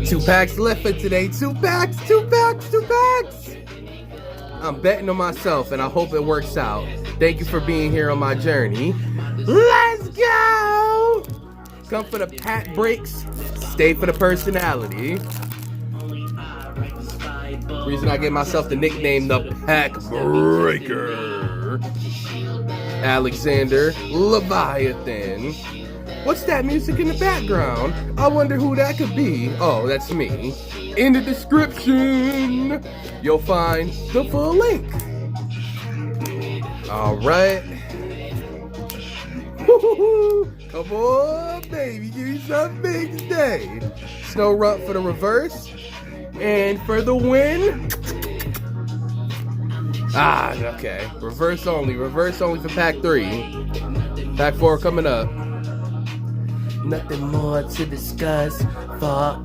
2 packs left for today. 2 packs, 2 packs, 2 packs. I'm betting on myself, and I hope it works out. Thank you for being here on my journey. Let's go! Come for the pack breaks, stay for the personality. Reason I gave myself the nickname the Pack Breaker. Alexander Leviathan. What's that music in the background? I wonder who that could be. Oh, that's me. In the description, you'll find the full link. All right. Come on, baby. Give me something big today. Snow Rump for the reverse. And for the win. Okay. Reverse only for pack 3. Pack 4 coming up. Nothing more to discuss. Fuck.